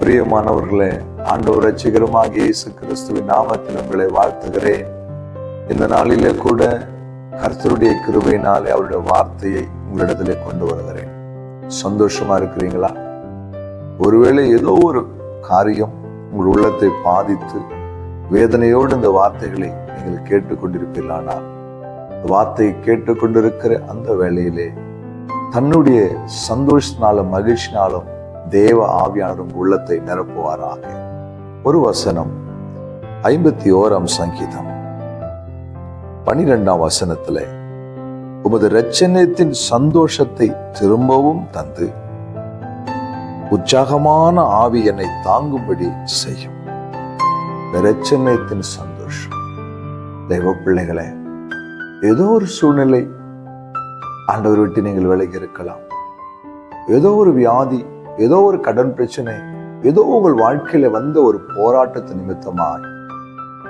பிரியமானவர்களே, ஆண்டவர் இரட்சகருமாகிய இயேசு கிறிஸ்துவின் நாமத்தில் உங்களை வாழ்த்துகிறேன். இந்த நாளிலே கூட கர்த்தருடைய கிருபையினாலே அவருடைய வார்த்தையை உங்களிடத்திலே கொண்டு வருகிறேன். சந்தோஷமா இருக்கிறீங்களா? ஒருவேளை ஏதோ ஒரு காரியம் உங்கள் உள்ளத்தை பாதித்து வேதனையோடு இந்த வார்த்தைகளை நீங்கள் கேட்டுக்கொண்டிருப்பீர்களானால், வார்த்தையை கேட்டுக்கொண்டிருக்கிற அந்த வேளையிலே தன்னுடைய சந்தோஷத்தினாலும் மகிழ்ச்சினாலும் தேவ ஆவியானவரும் உள்ளத்தை நிரப்புவாராக. ஒரு வசனம் 51 சங்கீதம் 12 வசனத்திலே, உமது இரட்சணியத்தின் சந்தோஷத்தை திரும்பவும் தந்து உற்சாகமான ஆவி என்னை தாங்கும்படி செய்யும். இரட்சணியத்தின் சந்தோஷம். தெய்வ பிள்ளைகளே, ஏதோ ஒரு சூழ்நிலை ஆண்டவர் விட்டு நீங்கள் விலகி இருக்கலாம். ஏதோ ஒரு வியாதி, ஏதோ ஒரு கடன் பிரச்சனை, ஏதோ உங்கள் வாழ்க்கையில வந்த ஒரு போராட்டத்து நிமித்தமாய்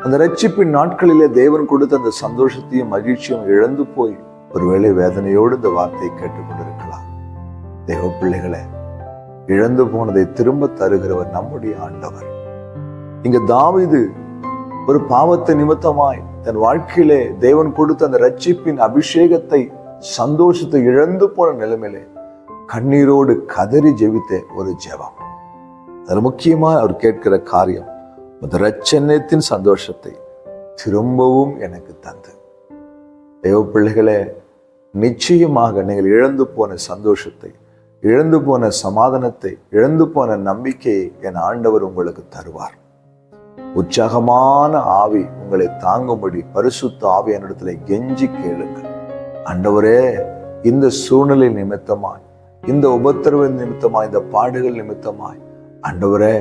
அந்த ரட்சிப்பின் நாட்களிலே தேவன் கொடுத்த அந்த சந்தோஷத்தையும் மகிழ்ச்சியும் இழந்து போய் ஒருவேளை வேதனையோடு இந்த வார்த்தையை கேட்டுக்கொண்டிருக்கலாம். தேவ பிள்ளைகளே, இழந்து போனதை திரும்ப தருகிறவர் நம்முடைய ஆண்டவர். இங்க தாவீது ஒரு பாவத்தை நிமித்தமாய் தன் வாழ்க்கையிலே தேவன் கொடுத்த அந்த ரட்சிப்பின் அபிஷேகத்தை, சந்தோஷத்தை இழந்து போன நிலைமையிலே கண்ணீரோடு கதறி ஜெபித்த ஒரு ஜெபம். அது முக்கியமா அவர் கேட்கிற காரியம், இரட்சணியத்தின் சந்தோஷத்தை திரும்பவும் எனக்கு தந்து. தேவ பிள்ளைகளே, நிச்சயமாக நீங்கள் இழந்து போன சந்தோஷத்தை, இழந்து போன சமாதானத்தை, இழந்து போன நம்பிக்கையை என் ஆண்டவர் உங்களுக்கு தருவார். உற்சாகமான ஆவி உங்களை தாங்கும்படி பரிசுத்த ஆவி என்னிடத்துல கெஞ்சி கேளுங்கள். ஆண்டவரே, இந்த சூழ்நிலை நிமித்தமாய், இந்த உபத்திரவ நிமித்தமாய், இந்த பாடுகள் நிமித்தமாய், ஆண்டவரே,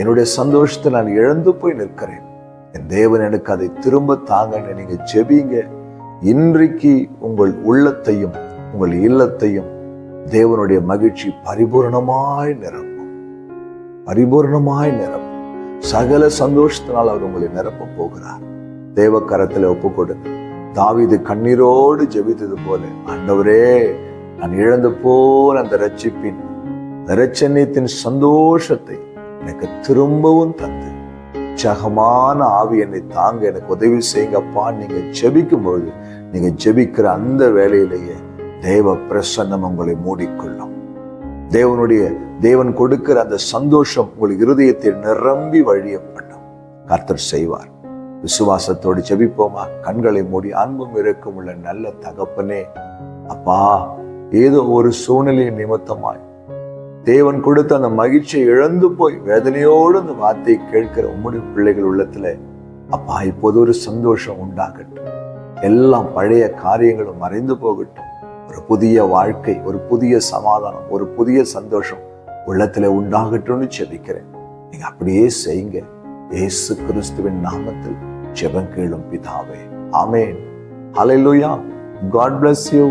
என்னுடைய சந்தோஷத்தை நான் இழந்து போய் நிற்கிறேன். என் தேவன் எனக்கு அதை திரும்ப தாங்கன்னு நீங்க ஜெபிங்க. இன்றைக்கு உங்கள் உள்ளத்தையும் உங்கள் இல்லத்தையும் தேவனுடைய மகிழ்ச்சி பரிபூர்ணமாய் நிரப்பும். பரிபூர்ணமாய் நிரப்பும். சகல சந்தோஷத்தினால் அவர் உங்களை நிரப்ப போகிறார். தேவ கரத்துல ஒப்பு கொடுங்க. தாவீது கண்ணீரோடு ஜெபித்தது போல, ஆண்டவரே, நான் இழந்து போன அந்த ரட்சிப்பின், இரட்சணியத்தின் சந்தோஷத்தை எனக்கு திரும்பவும் தந்து உற்சாகமான ஆவி என்னை தாங்க எனக்கு உதவி செய்யுங்கப்பா. நீங்க ஜெபிக்கும் பொழுது, நீங்க ஜெபிக்கிற அந்த வேளையிலேயே தேவ பிரசன்னம் உங்களை மூடிக்கொள்ளும். தேவன் கொடுக்கிற அந்த சந்தோஷம் உங்கள் இருதயத்தை நிரம்பி வழியப்படும். கர்த்தர் செய்வார். விசுவாசத்தோடு ஜெபிப்போமா? கண்களை மூடி. அன்பும் இரக்கம் உள்ள நல்ல தகப்பனே, அப்பா, ஏதோ ஒரு சூழ்நிலை நிமித்தமாய் தேவன் கொடுத்த அந்த மகிழ்ச்சியை இழந்து போய் வேதனையோடு அந்த வார்த்தையை கேட்கிற உம்முடைய பிள்ளைகள் உள்ளத்துல, அப்பா, இப்போது ஒரு சந்தோஷம் உண்டாகட்டும். எல்லாம் பழைய காரியங்களும் மறைந்து போகட்டும். ஒரு புதிய வாழ்க்கை, ஒரு புதிய சமாதானம், ஒரு புதிய சந்தோஷம் உள்ளத்துல உண்டாகட்டும்னு ஜெபிக்கிறேன். நீங்க அப்படியே செய்யுங்க. இயேசு கிறிஸ்துவின் நாமத்தில் ஜெபம் கேளும் பிதாவே. ஆமென். ஹல்லேலூயா. God bless you.